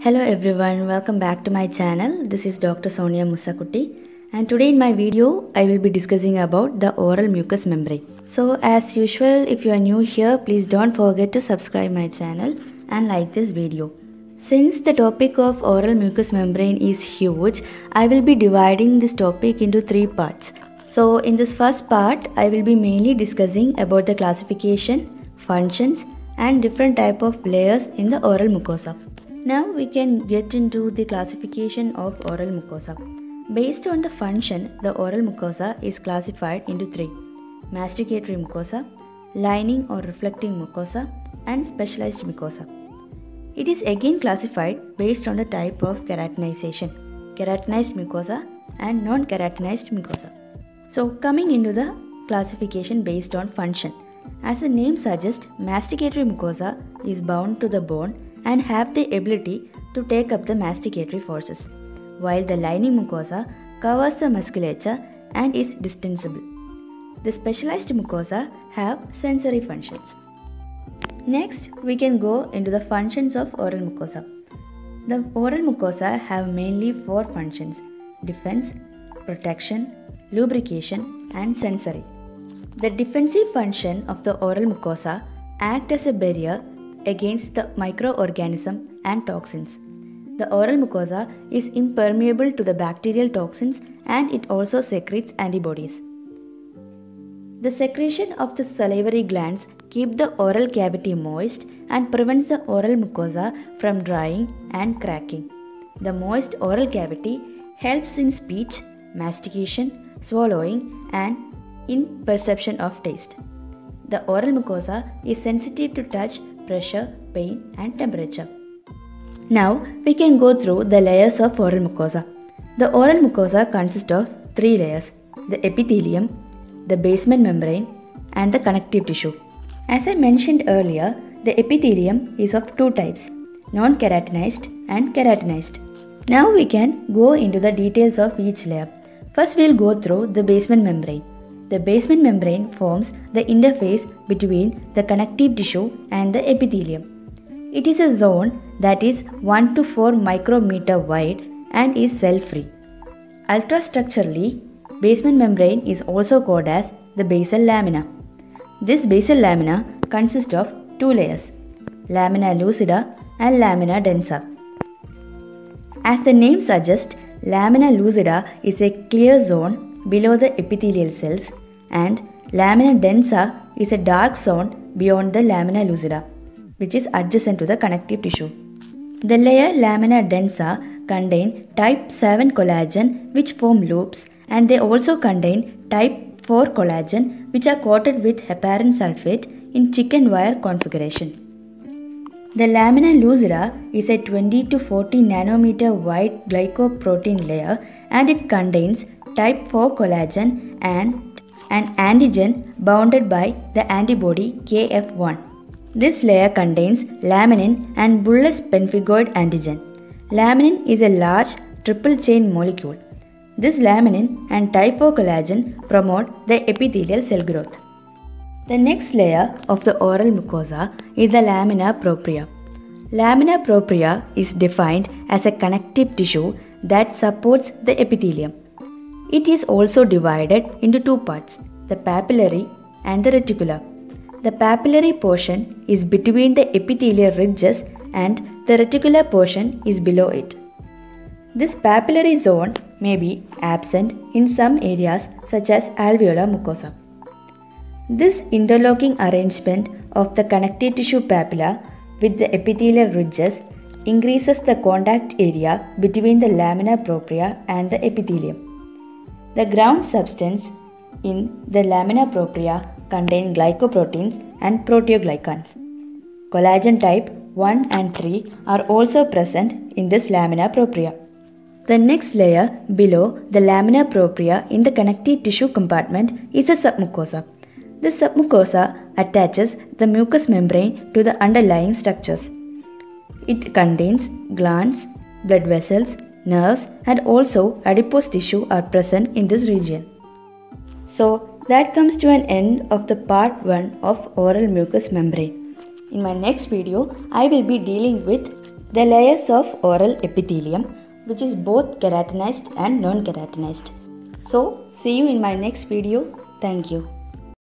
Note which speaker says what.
Speaker 1: Hello everyone, welcome back to my channel. This is Dr. Sonia Musakutti, and today in my video I will be discussing about the oral mucous membrane. So as usual, if you are new here, please don't forget to subscribe my channel and like this video. Since the topic of oral mucous membrane is huge, I will be dividing this topic into 3 parts. So in this first part, I will be mainly discussing about the classification, functions and different type of layers in the oral mucosa. Now we can get into the classification of oral mucosa. Based on the function, the oral mucosa is classified into 3: masticatory mucosa, lining or reflecting mucosa, and specialized mucosa. It is again classified based on the type of keratinization, keratinized mucosa and non-keratinized mucosa. So coming into the classification based on function. As the name suggests, masticatory mucosa is bound to the bone and have the ability to take up the masticatory forces, while the lining mucosa covers the musculature and is distensible. The specialized mucosa have sensory functions. Next, we can go into the functions of oral mucosa. The oral mucosa have mainly 4 functions: defense, protection, lubrication, and sensory. The defensive function of the oral mucosa acts as a barrier against the microorganism and toxins. The oral mucosa is impermeable to the bacterial toxins and it also secretes antibodies. The secretion of the salivary glands keep the oral cavity moist and prevents the oral mucosa from drying and cracking. The moist oral cavity helps in speech, mastication, swallowing, and in perception of taste. The oral mucosa is sensitive to touch, pressure, pain, and temperature. Now we can go through the layers of oral mucosa. The oral mucosa consists of 3 layers: the epithelium, the basement membrane, and the connective tissue. As I mentioned earlier, the epithelium is of 2 types: non-keratinized and keratinized. Now we can go into the details of each layer. First we will go through the basement membrane. The basement membrane forms the interface between the connective tissue and the epithelium. It is a zone that is 1 to 4 micrometer wide and is cell-free. Ultrastructurally, basement membrane is also called as the basal lamina. This basal lamina consists of 2 layers: lamina lucida and lamina densa. As the name suggests, lamina lucida is a clear zone below the epithelial cells, and lamina densa is a dark zone beyond the lamina lucida, which is adjacent to the connective tissue. The layer lamina densa contain type 7 collagen which form loops, and they also contain type 4 collagen which are coated with heparin sulfate in chicken wire configuration. The lamina lucida is a 20 to 40 nanometer wide glycoprotein layer, and it contains type 4 collagen and an antigen bounded by the antibody KF1. This layer contains laminin and bullous pemphigoid antigen. Laminin is a large triple chain molecule. This laminin and type 4 collagen promote the epithelial cell growth. The next layer of the oral mucosa is the lamina propria. Lamina propria is defined as a connective tissue that supports the epithelium. It is also divided into 2 parts: the papillary and the reticular. The papillary portion is between the epithelial ridges and the reticular portion is below it. This papillary zone may be absent in some areas such as alveolar mucosa. This interlocking arrangement of the connective tissue papilla with the epithelial ridges increases the contact area between the lamina propria and the epithelium. The ground substance in the lamina propria contain glycoproteins and proteoglycans. Collagen type 1 and 3 are also present in this lamina propria. The next layer below the lamina propria in the connective tissue compartment is the submucosa. The submucosa attaches the mucous membrane to the underlying structures. It contains glands, blood vessels, nerves, and also adipose tissue are present in this region. So that comes to an end of the part 1 of oral mucous membrane. In my next video, I will be dealing with the layers of oral epithelium, which is both keratinized and non-keratinized. So, see you in my next video. Thank you.